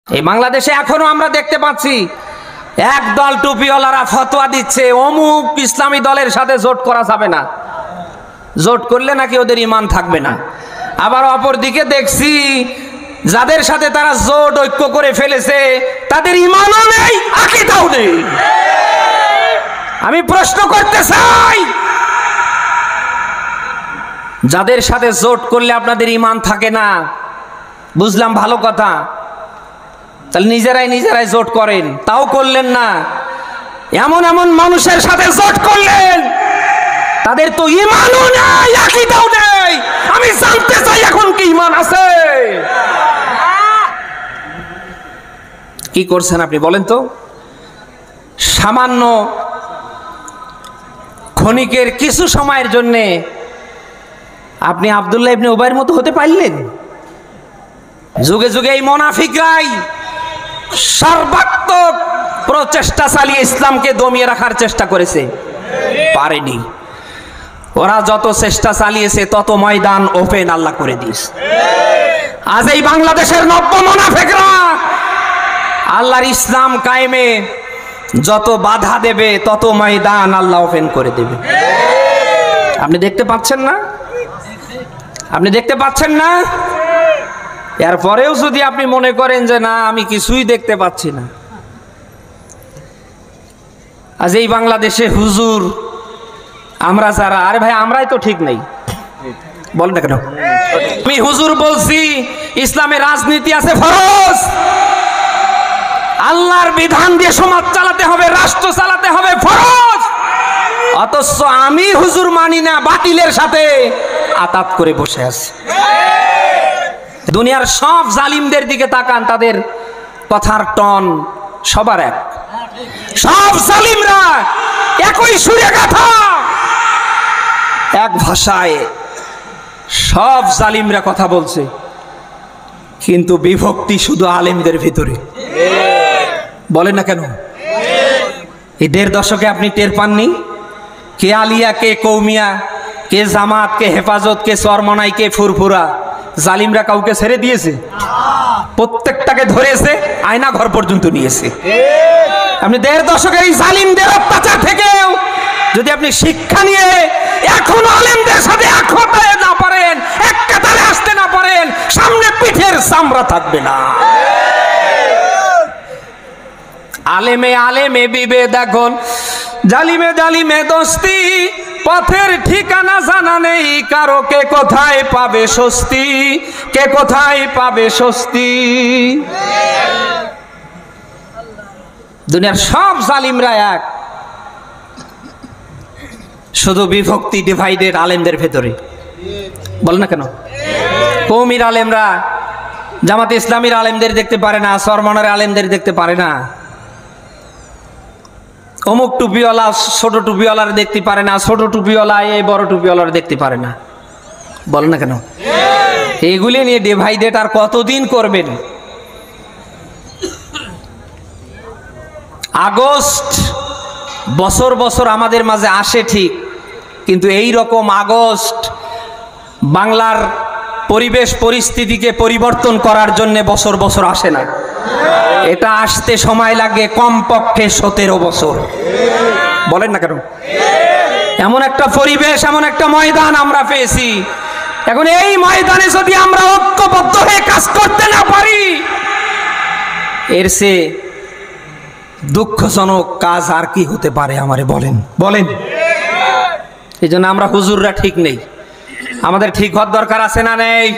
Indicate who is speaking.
Speaker 1: এই বাংলাদেশে এখনো আমরা দেখতে পাচ্ছি একদল টুপিওয়ালারা ফতোয়া দিচ্ছে অমুক ইসলামী দলের সাথে জোট করা যাবে না, জোট করলে নাকি ওদের ঈমান থাকবে না। আবার অপর দিকে দেখছি যাদের সাথে তারা জোট ঐক্য করে ফেলেছে তাদের ঈমানও নেই, আকীদাও নেই। আমি প্রশ্ন করতে চাই, যাদের সাথে জোট করলে আপনাদের ঈমান থাকে না, বুঝলাম ভালো কথা, তাহলে নিজেরাই জোট করেন, তাও করলেন না। এমন এমন মানুষের সাথে জোট করলেন তাদের তো ঈমানও নেই, আকীদাও নেই। আমি জানতে চাই এখন কি ঈমান আছে? কি করছেন আপনি বলেন তো? সামান্য ক্ষণিকের কিছু সময়ের জন্য আপনি আব্দুল্লাহ ইবনে উবাইয়ের মতো হতে পারলেন? যুগে যুগে এই মুনাফিকরাই সর্বাত্মক প্রচেষ্টা চালিয়ে ইসলামকে দমিয়ে রাখার চেষ্টা করেছে, পারেনি। ওরা যত চেষ্টা চালিয়েছে তত ময়দান ওপেন আল্লাহ করে দিয়েছে। আজ এই বাংলাদেশের নব্য মুনাফিকরা আল্লাহর ইসলাম কায়েমে যত বাধা দেবে তত ময়দান আল্লাহ ওপেন করে দেবে। আপনি দেখতে পাচ্ছেন না? আপনি দেখতে পাচ্ছেন না? এরপরেও যদি আপনি মনে করেন যে না আমি কিছুই দেখতে পাচ্ছি না, আজ এই বাংলাদেশে হুজুর আমরা যারা, আরে ভাই আমরাই তো ঠিক নেই, বলেন না কেন? আমি হুজুর বলছি ইসলামে রাজনীতি আছে ফরজ, আল্লাহর বিধান দিয়ে সমাজ চালাতে হবে, রাষ্ট্র চালাতে হবে ফরজ, অথচ আমি হুজুর মানি না, বাতিলের সাথে আতাত করে বসে আছি। দুনিয়ার সব জালিমদের দিকে তাকান, তাদের কথার টন সবার এক, সব জালিমরা একই সুরে গাথা, এক ভাষায় সব জালিমরা কথা বলছে, কিন্তু বিভক্তি শুধু আলেমদের ভিতরে। বলেন না কেন? এই ১.৫ দশকে আপনি টের পাননি? কে আলিয়া, কে কৌমিয়া, কে জামাত, কে হেফাজত, কে চরমনাই, কে ফুরফুরা? জালিমরা কাউকে ছেড়ে দিয়েছে? প্রত্যেকটাকে ধরেছে, আয়না ঘর পর্যন্ত নিয়েছে। আপনি ১.৫ দশকের এই জালিমদের অত্যাচার থেকেও যদি আপনি শিক্ষা নিয়ে এখন আলেমদের সাথে এক হতে না পারেন, এক কাতারে আসতে না পারেন, সামনে পিঠের চামড়া থাকবে না। আলেমে আলেমে বিভেদ এখন, জালিমে জালিমে দোস্তি, পথের ঠিকানা জানা নেই কারো, কে কোথায় পাবে স্বস্তি, কে কোথায় পাবে স্বস্তি। দুনিয়ার সব জালিমরা এক, শুধু বিভক্তি, ডিভাইডেড আলেমদের ভেতরে। বল না কেন? কওমির আলেমরা জামাতে ইসলামীর আলেমদের দেখতে পারে না, চরমনার আলেমদের দেখতে পারে না, অমুক টুপিওয়ালা ছোট টুপিওয়ালার দেখতে পারে না, ছোট টুপিওয়ালা এই বড় টুপিওয়ালার দেখতে পারে না। বল না কেন? এইগুলি নিয়ে ডিভাইডেড আর কতদিন করবেন? আগস্ট বছর বছর আমাদের মাঝে আসে ঠিক, কিন্তু এই রকম আগস্ট বাংলার পরিবেশ পরিস্থিতিকে পরিবর্তন করার জন্য বছর বছর আসে না। এটা আসতে সময় লাগে কমপক্ষে 17 বছর। বলেন না কেন? এমন একটা পরিবেশ, এমন একটা ময়দান আমরা পেয়েছি। এখন এই ময়দানে যদি আমরা ঐক্যবদ্ধ হয়ে কাজ করতে না পারি, এর চেয়ে দুঃখজনক কাজ আর কি হতে পারে? আমারে বলেন, বলেন। এই জন্য আমরা হুজুররা ঠিক নেই, আমাদের ঠিক হওয়ার দরকার আছে না নেই?